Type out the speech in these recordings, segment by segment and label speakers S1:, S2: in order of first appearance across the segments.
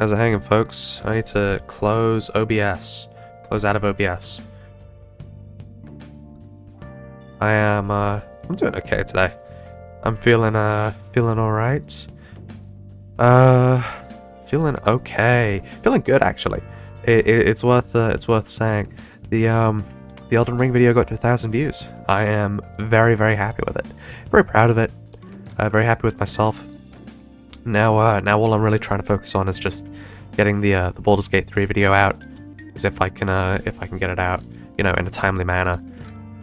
S1: How's it hanging, folks? I need to close OBS. Close out of OBS. I'm doing okay today. I'm feeling alright. Feeling okay. Feeling good, actually. It's worth saying. The Elden Ring video got to 1,000 views. I am very, very happy with it. Very proud of it. Very happy with myself. Now all I'm really trying to focus on is just getting the Baldur's Gate 3 video out. Because if I can get it out, in a timely manner,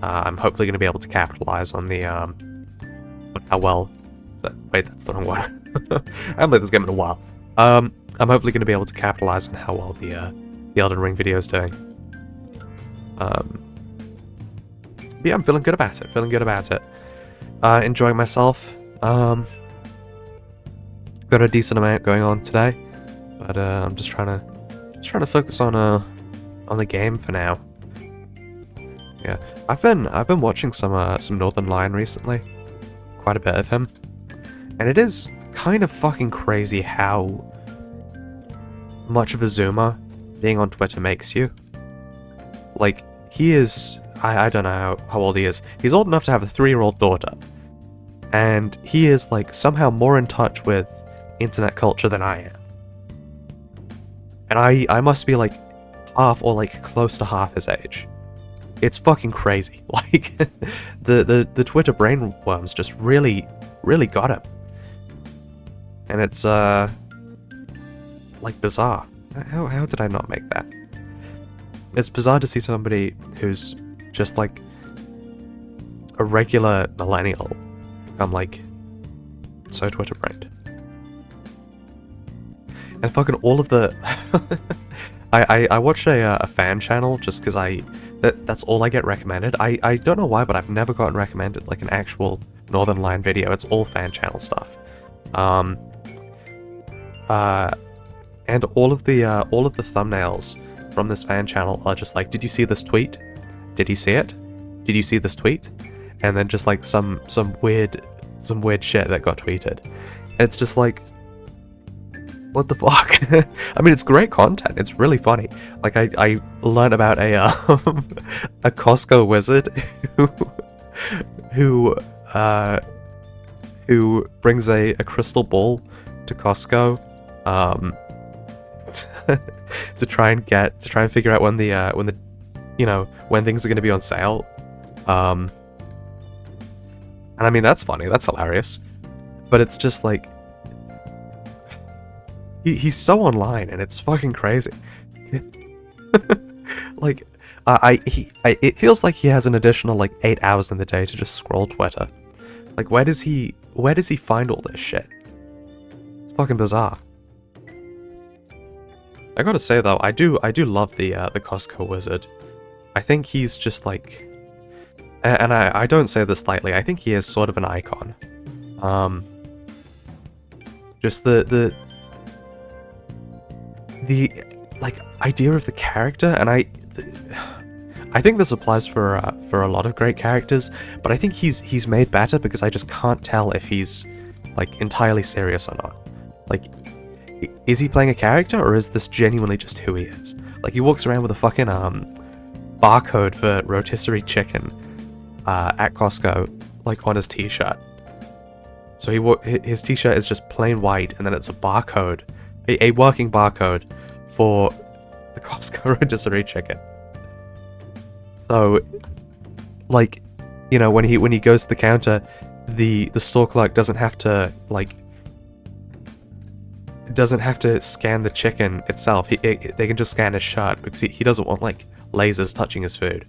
S1: I'm hopefully going to be able to capitalize on the on how well. Wait, that's the wrong one. I haven't played this game in a while. I'm hopefully going to be able to capitalize on how well the Elden Ring video is doing. Yeah, I'm feeling good about it. Enjoying myself. Got a decent amount going on today, but I'm just trying to focus on the game for now. Yeah, I've been watching some Northern Lion recently, quite a bit of him, and it is kind of fucking crazy how much of a zoomer being on Twitter makes you. Like, he is, I don't know how old he is. He's old enough to have a 3-year-old daughter, and he is like somehow more in touch with internet culture than I am. And I must be like half or like close to half his age. It's fucking crazy. Like, the Twitter brainworms just really got him. And it's like bizarre. How did I not make that? It's bizarre to see somebody who's just like a regular millennial become like so Twitter brained. And fucking all of the I watch a fan channel just because that's all I get recommended. I don't know why, but I've never gotten recommended like an actual Northern Lion video. It's all fan channel stuff. And all of the thumbnails from this fan channel are just like, did you see this tweet? Did you see it? Did you see this tweet? And then just like some weird shit that got tweeted. And it's just like, what the fuck? I mean, it's great content. It's really funny. Like, I learned about a Costco wizard who brings a crystal ball to Costco to try and figure out when things are going to be on sale. And I mean, that's funny. That's hilarious. But it's just like, he's so online, and it's fucking crazy. Like, it feels like he has an additional like 8 hours in the day to just scroll Twitter. Like, where does he find all this shit? It's fucking bizarre. I gotta say though, I do love the Costco wizard. I think he's just like, and I don't say this lightly. I think he is sort of an icon. Just the like idea of the character, and I think this applies for a lot of great characters, but I think he's made better because I just can't tell if he's like entirely serious or not. Like, is he playing a character, or is this genuinely just who he is? Like, he walks around with a fucking barcode for rotisserie chicken at Costco, like on his t-shirt. So his t-shirt is just plain white, and then it's a barcode, a working barcode for the Costco rotisserie chicken. So, like, when he goes to the counter, the store clerk doesn't have to scan the chicken itself. They can just scan his shirt because he doesn't want like lasers touching his food.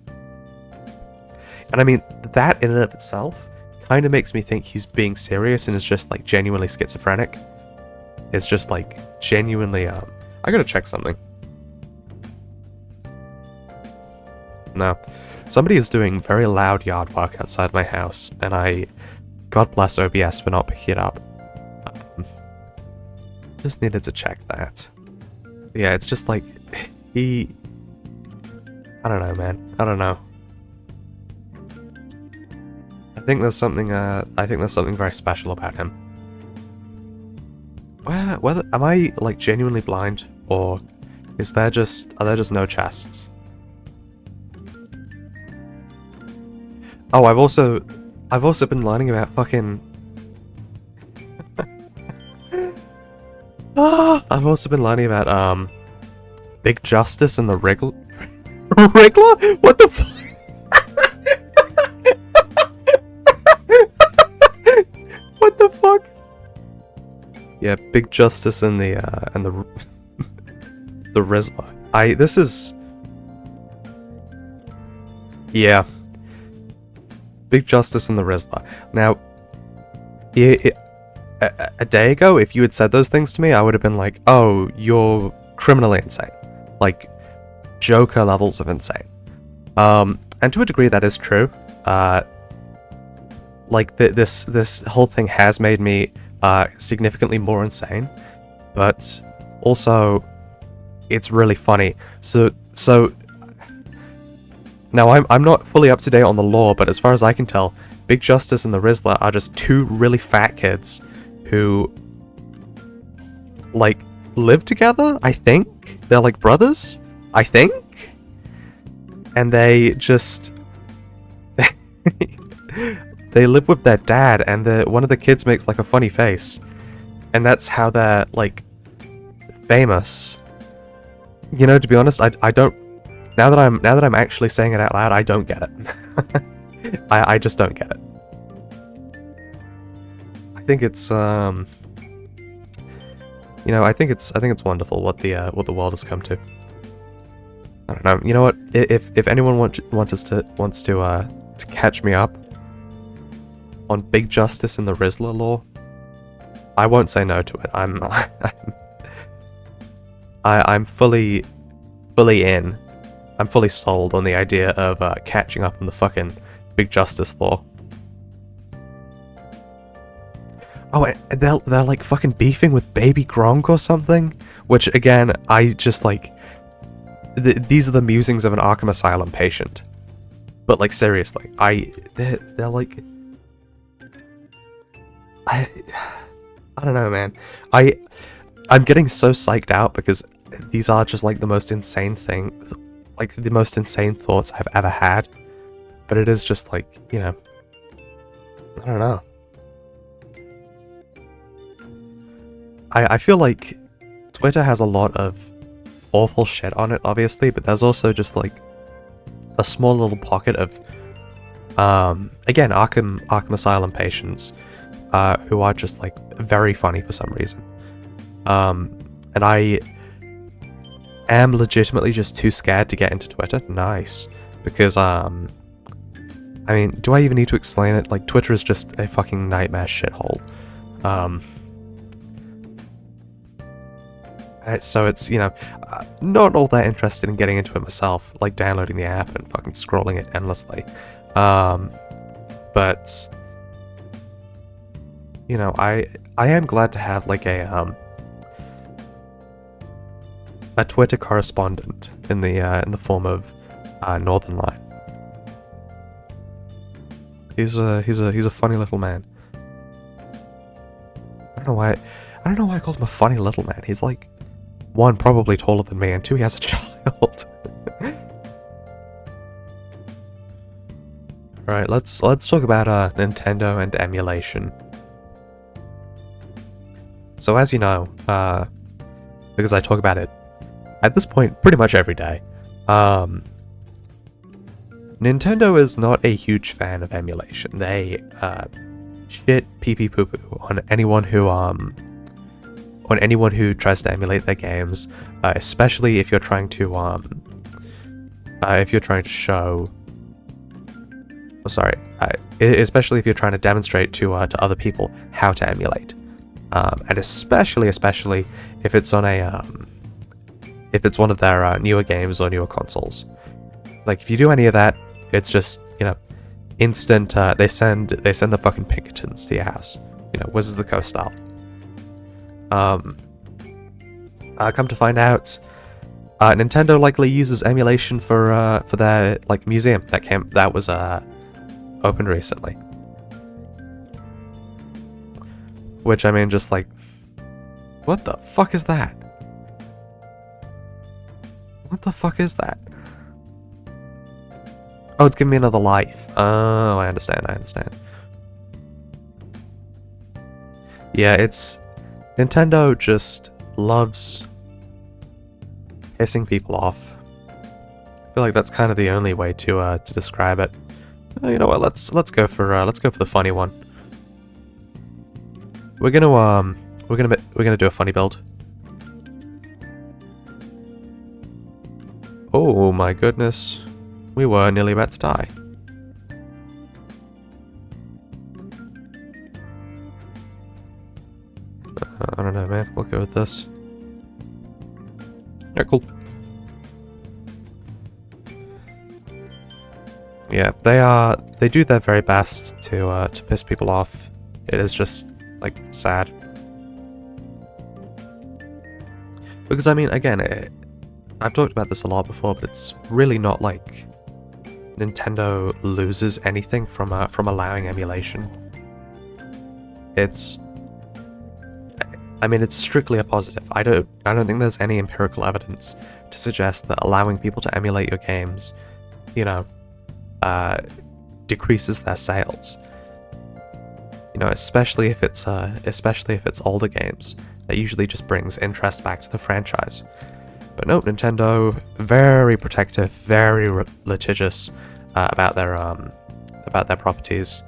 S1: And I mean, that in and of itself kind of makes me think he's being serious and is just like genuinely schizophrenic. It's just like genuinely. I gotta check something. No, somebody is doing very loud yard work outside my house, and God bless OBS for not picking it up. Just needed to check that. Yeah, it's just like, I don't know, man. I don't know. I think there's something very special about him. Whether am I like genuinely blind, or are there just no chests? Oh, I've also been learning about fucking. I've also been learning about Big Justice and the Wriggler. Wriggler? What the fuck? What the fuck? Yeah, Big Justice and the the Rizzler. This is. Yeah. Big Justice and the Rizzler. Now, a day ago, if you had said those things to me, I would have been like, oh, you're criminally insane. Like, Joker levels of insane. And to a degree that is true. Like, this whole thing has made me significantly more insane. But also, it's really funny. So now I'm not fully up to date on the lore, but as far as I can tell, Big Justice and the Rizzler are just two really fat kids who, like, live together, I think? They're like brothers? I think? And they just... they live with their dad, and one of the kids makes, like, a funny face. And that's how they're, like, famous. You know, to be honest, I don't... Now that I'm actually saying it out loud, I don't get it. I just don't get it. I think it's you know, I think it's wonderful what the world has come to. I don't know. You know what? If anyone wants to catch me up on Big Justice and the Rizzler lore, I won't say no to it. I'm fully in. I'm fully sold on the idea of catching up on the fucking Big Justice lore. Oh, and they're like fucking beefing with Baby Gronk or something, which again, I just like. These are the musings of an Arkham Asylum patient. But like seriously, they're like. I don't know, man. I'm getting so psyched out because these are just like the most insane thing, like the most insane thoughts I've ever had. But it is just like, you know, I don't know. I feel like Twitter has a lot of awful shit on it, obviously, but there's also just like a small little pocket of, again, Arkham Asylum patients, who are just like very funny for some reason. And I am legitimately just too scared to get into Twitter. Nice. Because, I mean, do I even need to explain it? Like, Twitter is just a fucking nightmare shithole. So it's, you know, not all that interested in getting into it myself, like downloading the app and fucking scrolling it endlessly. But, you know, I am glad to have like a Twitter correspondent in the form of Northern Light. He's a funny little man. I don't know why I called him a funny little man. He's like, one, probably taller than me, and two, he has a child. Alright, let's talk about Nintendo and emulation. So as you know, because I talk about it at this point pretty much every day, Nintendo is not a huge fan of emulation. They shit pee pee poo poo on anyone who tries to emulate their games, especially if you're trying to show. Oh, sorry, especially if you're trying to demonstrate to other people how to emulate, and especially if it's on if it's one of their newer games or newer consoles. Like if you do any of that, it's just, you know, instant. They send the fucking Pinkertons to your house, you know, Wizards of the Coast style. Come to find out, Nintendo likely uses emulation for their like museum that was opened recently. Which, I mean, just like, What the fuck is that? What the fuck is that? Oh, it's giving me another life. Oh, I understand, I understand. Yeah, it's... Nintendo just loves pissing people off. I feel like that's kind of the only way to describe it. You know what? Let's go for the funny one. We're gonna do a funny build. Oh my goodness, we were nearly about to die. I don't know, man. We'll go with this. Yeah, cool. Yeah, they do their very best to piss people off. It is just like sad. Because I mean, again, I've talked about this a lot before, but it's really not like Nintendo loses anything from allowing emulation. I mean, it's strictly a positive. I don't think there's any empirical evidence to suggest that allowing people to emulate your games, you know, decreases their sales. You know, especially if it's older games. That usually just brings interest back to the franchise. But no, Nintendo, very protective, very litigious about their properties.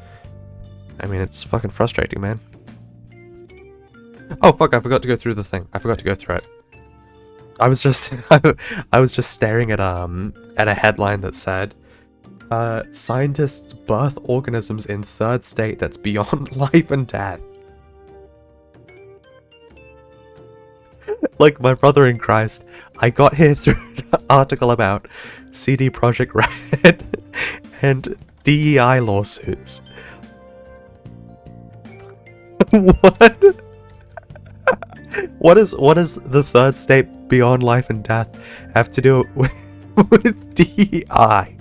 S1: I mean, it's fucking frustrating, man. Oh fuck! I forgot to go through the thing. I forgot to go through it. I was just staring at a headline that said, "Scientists birth organisms in third state that's beyond life and death." Like my brother in Christ, I got here through an article about CD Projekt Red and DEI lawsuits. What? What does the third state beyond life and death have to do with DEI?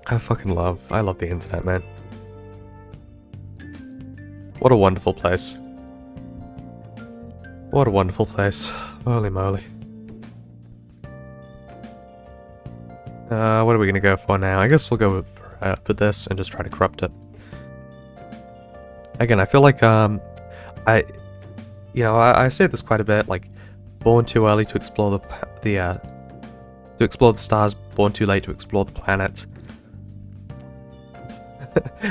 S1: I love the internet, man. What a wonderful place. What a wonderful place. Holy moly. What are we gonna go for now? I guess we'll go for this and just try to corrupt it. Again, I feel like, I say this quite a bit, like, born too early to explore the stars, born too late to explore the planets.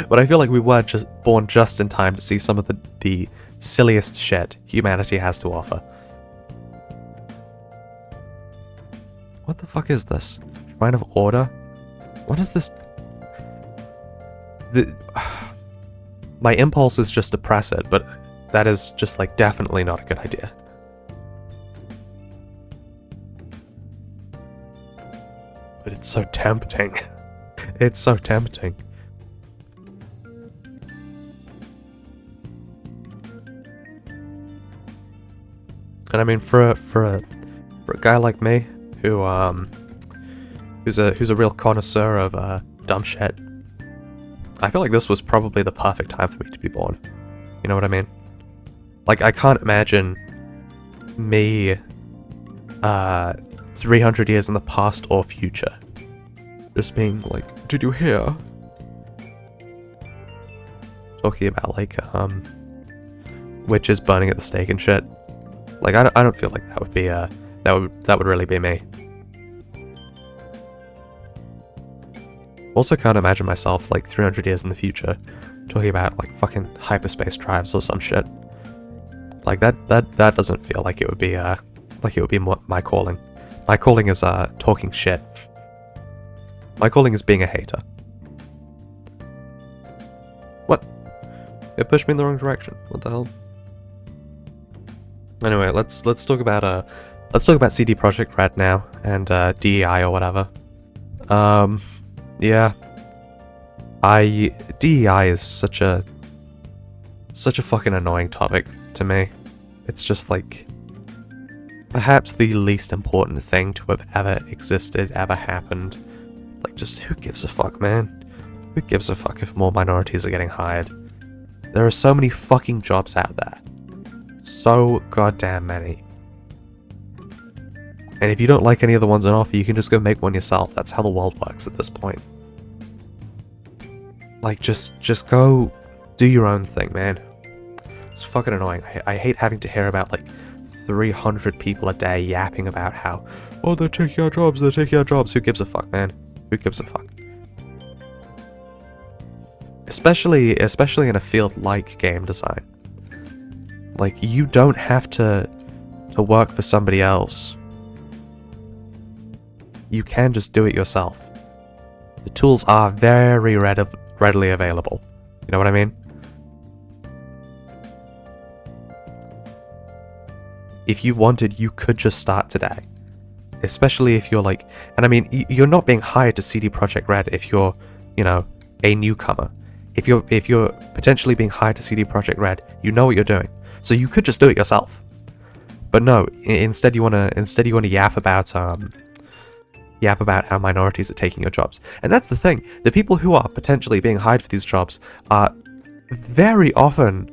S1: But I feel like we were just born just in time to see some of the silliest shit humanity has to offer. What the fuck is this? Shrine of Order? What is this? My impulse is just to press it, but that is just like definitely not a good idea. But it's so tempting. It's so tempting. And I mean, for a guy like me, who's a real connoisseur of dumb shit, I feel like this was probably the perfect time for me to be born. You know what I mean? Like, I can't imagine me 300 years in the past or future just being like, did you hear? Talking about like witches burning at the stake and shit. Like, I don't feel like that would be that would really be me. Also can't imagine myself like 300 years in the future talking about like fucking hyperspace drives or some shit. Like that doesn't feel like it would be my calling. My calling is talking shit. My calling is being a hater. What? It pushed me in the wrong direction. What the hell? Anyway, let's talk about CD Projekt Red now and DEI or whatever. Yeah. DEI is such a fucking annoying topic to me. It's just like perhaps the least important thing to have ever existed, ever happened. Like, just who gives a fuck, man? Who gives a fuck if more minorities are getting hired? There are so many fucking jobs out there. So goddamn many. And if you don't like any of the ones on offer, you can just go make one yourself. That's how the world works at this point. Like, just go do your own thing, man. It's fucking annoying. I hate having to hear about, like, 300 people a day yapping about how, oh, they're taking our jobs, they're taking our jobs. Who gives a fuck, man? Who gives a fuck? Especially in a field like game design. Like, you don't have to work for somebody else. You can just do it yourself. The tools are very readily available. You know what I mean? If you wanted, you could just start today. Especially if you're like... And I mean, you're not being hired to CD Projekt Red if you're, you know, a newcomer. If you're potentially being hired to CD Projekt Red, you know what you're doing. So you could just do it yourself. But no, instead you wanna yap about how minorities are taking your jobs. And that's the thing. The people who are potentially being hired for these jobs are very often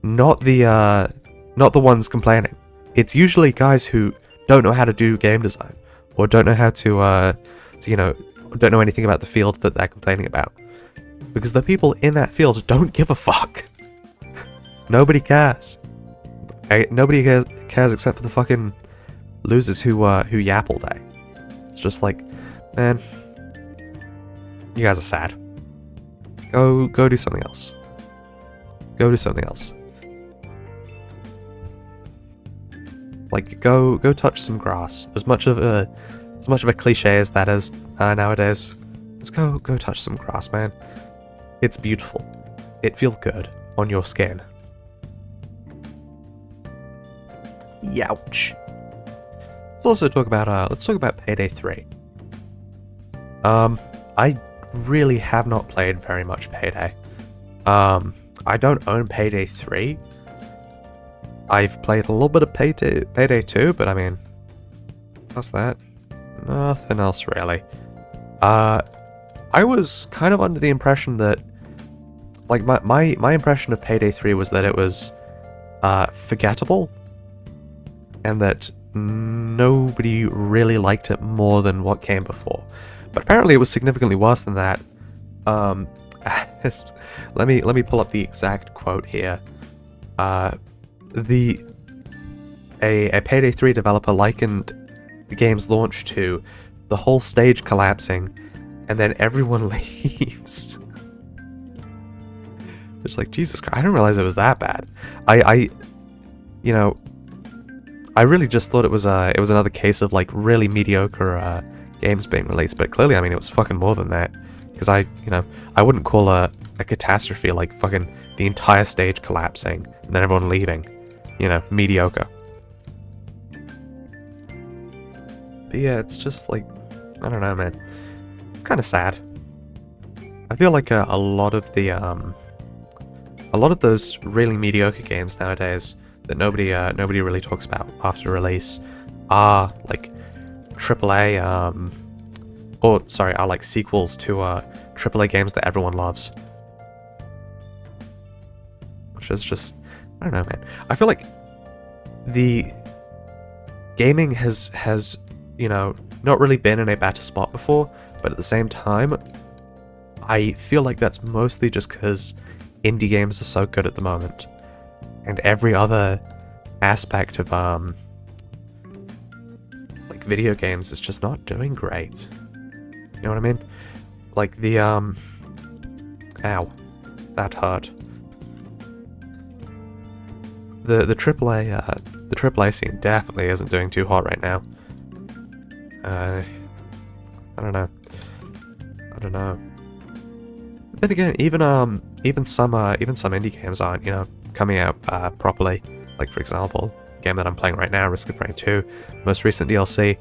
S1: not the ones complaining. It's usually guys who don't know how to do game design, or don't know how to you know, don't know anything about the field that they're complaining about. Because the people in that field don't give a fuck. Nobody cares. Nobody cares except for the fucking losers who yap all day. It's just like, man, you guys are sad. Go do something else. Go do something else. Like, go touch some grass. As much of a cliche as that is nowadays, just go touch some grass, man. It's beautiful. It feels good on your skin. Youch. Let's talk about Payday 3. I really have not played very much Payday. I don't own Payday 3. I've played a little bit of Payday 2, but I mean, what's that? Nothing else really. I was kind of under the impression that, like, my impression of Payday 3 was that it was forgettable, and that nobody really liked it more than what came before. But apparently it was significantly worse than that. Let me pull up the exact quote here. A Payday 3 developer likened the game's launch to the whole stage collapsing, and then everyone leaves. It's like, Jesus Christ, I didn't realize it was that bad. You know, I really just thought it was another case of, like, really mediocre games being released, but clearly, I mean, it was fucking more than that. Because I wouldn't call a catastrophe like fucking the entire stage collapsing and then everyone leaving, you know, mediocre. But yeah, it's just like, I don't know, man. It's kind of sad. I feel like a lot of those really mediocre games nowadays that nobody really talks about after release are like AAA, are like sequels to AAA games that everyone loves. Which is just, I don't know, man. I feel like the gaming has, you know, not really been in a better spot before, but at the same time, I feel like that's mostly just because indie games are so good at the moment. And every other aspect of, like, video games is just not doing great. You know what I mean? Like, the, ow. That hurt. The AAA scene definitely isn't doing too hot right now. I don't know. Then again, even some indie games aren't, you know, coming out properly. Like, for example, the game that I'm playing right now, Risk of Rain 2, most recent DLC,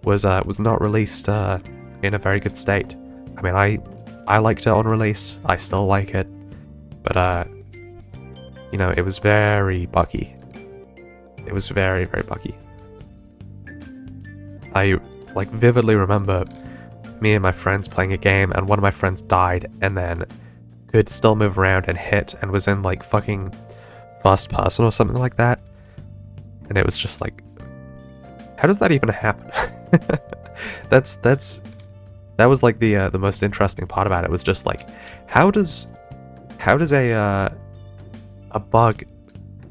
S1: was not released in a very good state. I mean, I liked it on release. I still like it, but you know, it was very buggy. It was very, very buggy. I, like, vividly remember me and my friends playing a game, and one of my friends died, and then could still move around and hit, and was in, like, fucking first person or something like that. And it was just like, how does that even happen? That was like the most interesting part about it, was just like, how does a bug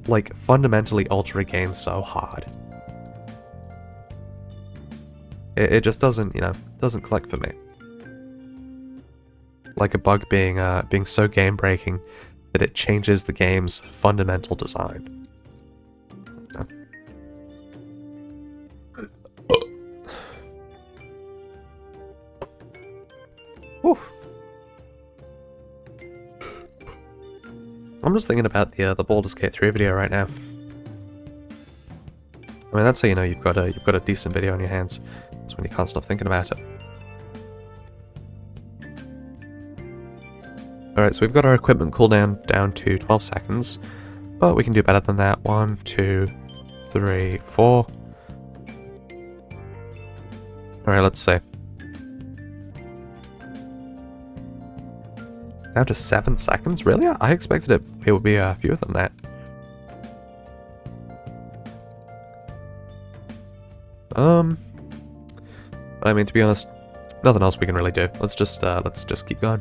S1: like fundamentally alter a game so hard? It just doesn't, doesn't click for me. Like a bug being so game breaking that it changes the game's fundamental design. Whew. I'm just thinking about the Baldur's Gate 3 video right now. I mean, that's how you know you've got a decent video on your hands. It's when you can't stop thinking about it. Alright, so we've got our equipment cooldown down to 12 seconds, but we can do better than that. 1, 2, 3, 4. Alright, let's see. Down to 7 seconds? Really? I expected it would be fewer than that. But I mean, to be honest, nothing else we can really do. Let's just keep going.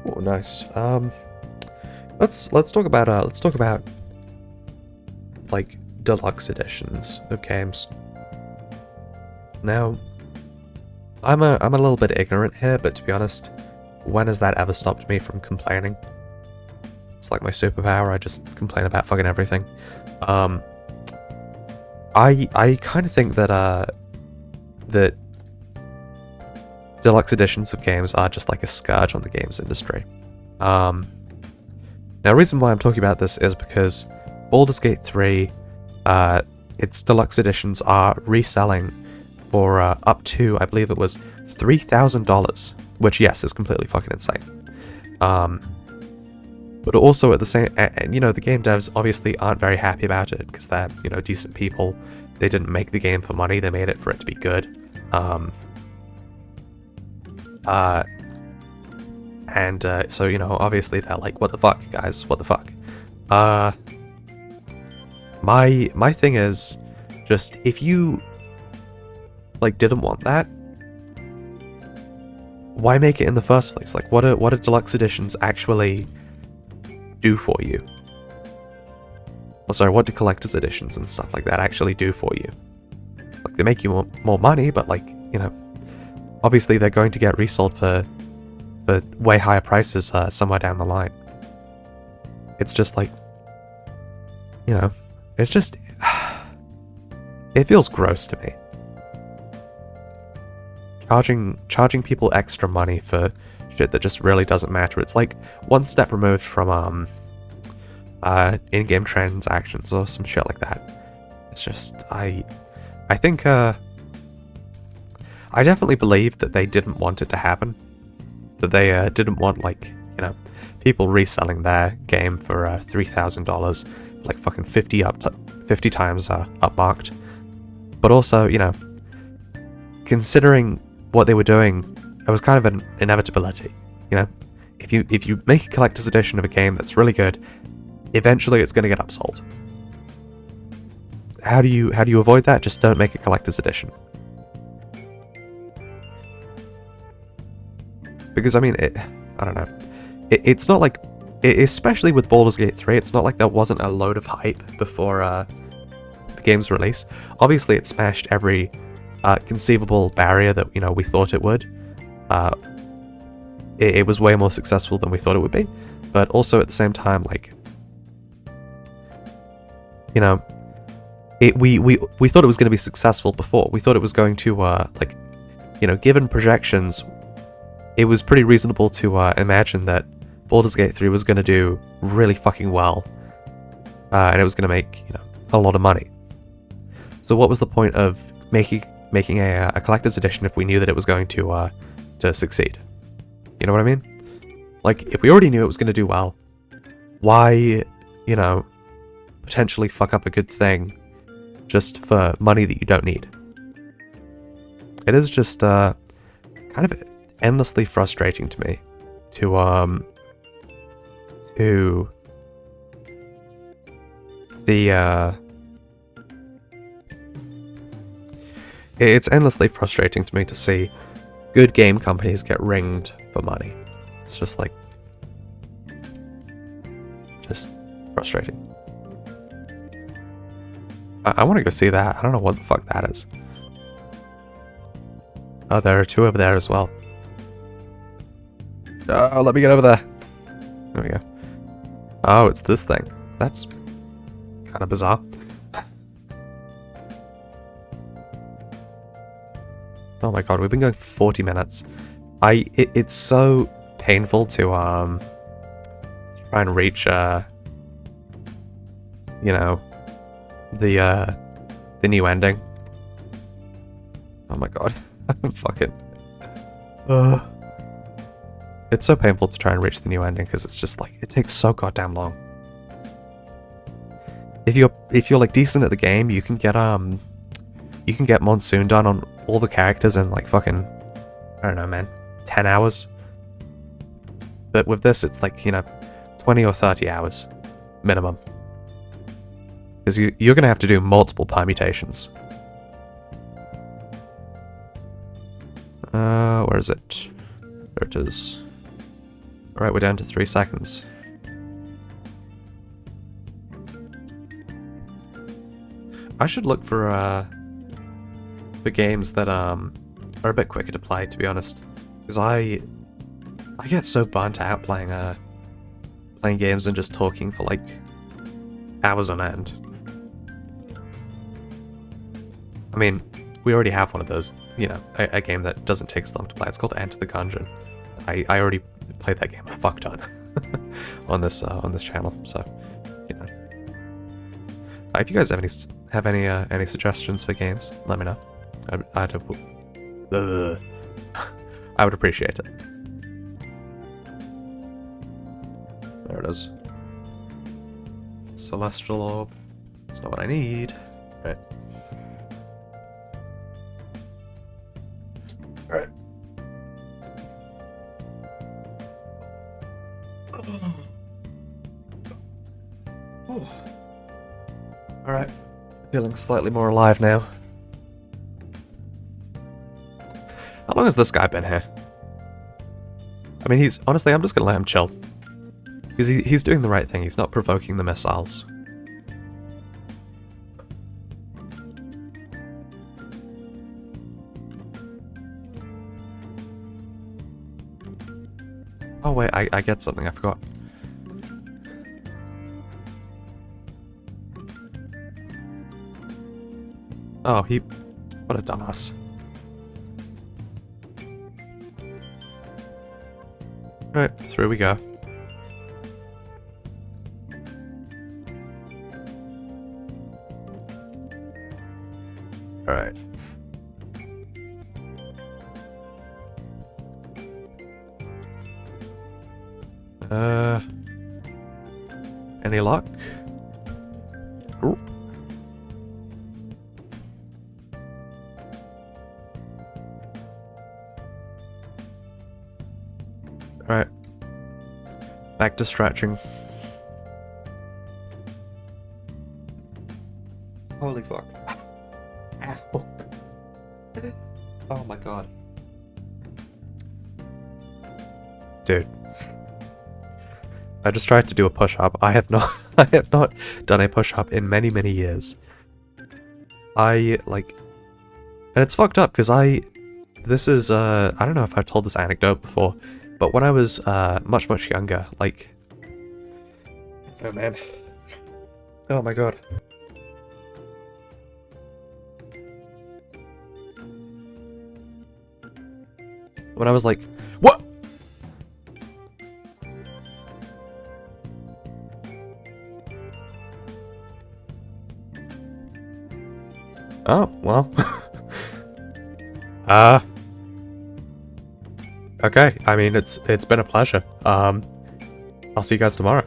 S1: Oh, nice. Let's talk about like deluxe editions of games. Now, I'm a little bit ignorant here, but to be honest, when has that ever stopped me from complaining? It's like my superpower. I just complain about fucking everything. I kind of think that that deluxe editions of games are just like a scourge on the games industry. Now, the reason why I'm talking about this is because Baldur's Gate 3, its deluxe editions are reselling for up to, I believe it was $3,000, which, yes, is completely fucking insane. But also at the same, the game devs obviously aren't very happy about it because they're, decent people. They didn't make the game for money, they made it for it to be good. So, obviously they're like, what the fuck, guys, what the fuck? My thing is, just, if you, like, didn't want that, why make it in the first place? Like, what do deluxe editions actually do for you? Or sorry, what do collector's editions and stuff like that actually do for you? Like, they make you more money, but like, obviously they're going to get resold for way higher prices somewhere down the line. It's just like, it's just, it feels gross to me. Charging people extra money for shit that just really doesn't matter. It's like one step removed from in-game transactions or some shit like that. It's just, I think I definitely believe that they didn't want it to happen. That they didn't want, like, people reselling their game for $3,000, like fucking 50 times upmarked. But also, considering what they were doing, it was kind of an inevitability. If you make a collector's edition of a game that's really good, eventually it's going to get upsold. How do you avoid that? Just don't make a collector's edition. Because I mean, I don't know. It's not like, especially with Baldur's Gate 3, it's not like there wasn't a load of hype before the game's release. Obviously, it smashed every conceivable barrier that we thought it would. It was way more successful than we thought it would be, but also at the same time, like, we thought it was going to be successful before. We thought it was going to given projections, it was pretty reasonable to imagine that Baldur's Gate 3 was going to do really fucking well, and it was going to make a lot of money. So what was the point of making a collector's edition if we knew that it was going to succeed? You know what I mean? Like, if we already knew it was going to do well, why, potentially fuck up a good thing just for money that you don't need? It is just kind of endlessly frustrating to me to to the it's endlessly frustrating to me to see good game companies get ringed for money. It's just like, just frustrating. I want to go see that. I don't know what the fuck that is. Oh, there are two over there as well. Oh, let me get over there. There we go. Oh, it's this thing. That's kind of bizarre. Oh my god, we've been going for 40 minutes. It's so painful to try and reach you know, the new ending. Oh my god. I'm fucking it's so painful to try and reach the new ending because it's just like it takes so goddamn long. If you're like decent at the game, you can get Monsoon done on all the characters in like fucking, I don't know, man, 10 hours. But with this, it's like, you know, 20 or 30 hours minimum. Because you're going to have to do multiple permutations. Where is it? There it is. Alright, we're down to 3 seconds. I should look for games that are a bit quicker to play, to be honest. Because I get so burnt out playing games and just talking for like hours on end. I mean, we already have one of those, you know, a game that doesn't take as long to play. It's called Enter the Gungeon. I already played that game a fuck ton on this channel, so you know. If you guys have any suggestions for games, let me know. I would appreciate it. There it is. Celestial orb. That's not what I need. Right. Alright. Alright. Feeling slightly more alive now. How long has this guy been here? I mean, honestly, I'm just gonna let him chill. Because he's doing the right thing, he's not provoking the missiles. Oh wait, I get something, I forgot. Oh, what a dumbass. Alright, through we go. Alright. Any luck? Oop. Alright. Back to stretching. Holy fuck. Ow. Oh my god. Dude. I just tried to do a push-up. I have not done a push-up in many, many years. And it's fucked up because this is I don't know if I've told this anecdote before, but when I was much, much younger, like, oh man. Oh my god. When I was like, what? Oh, well. Okay, I mean, it's been a pleasure. I'll see you guys tomorrow.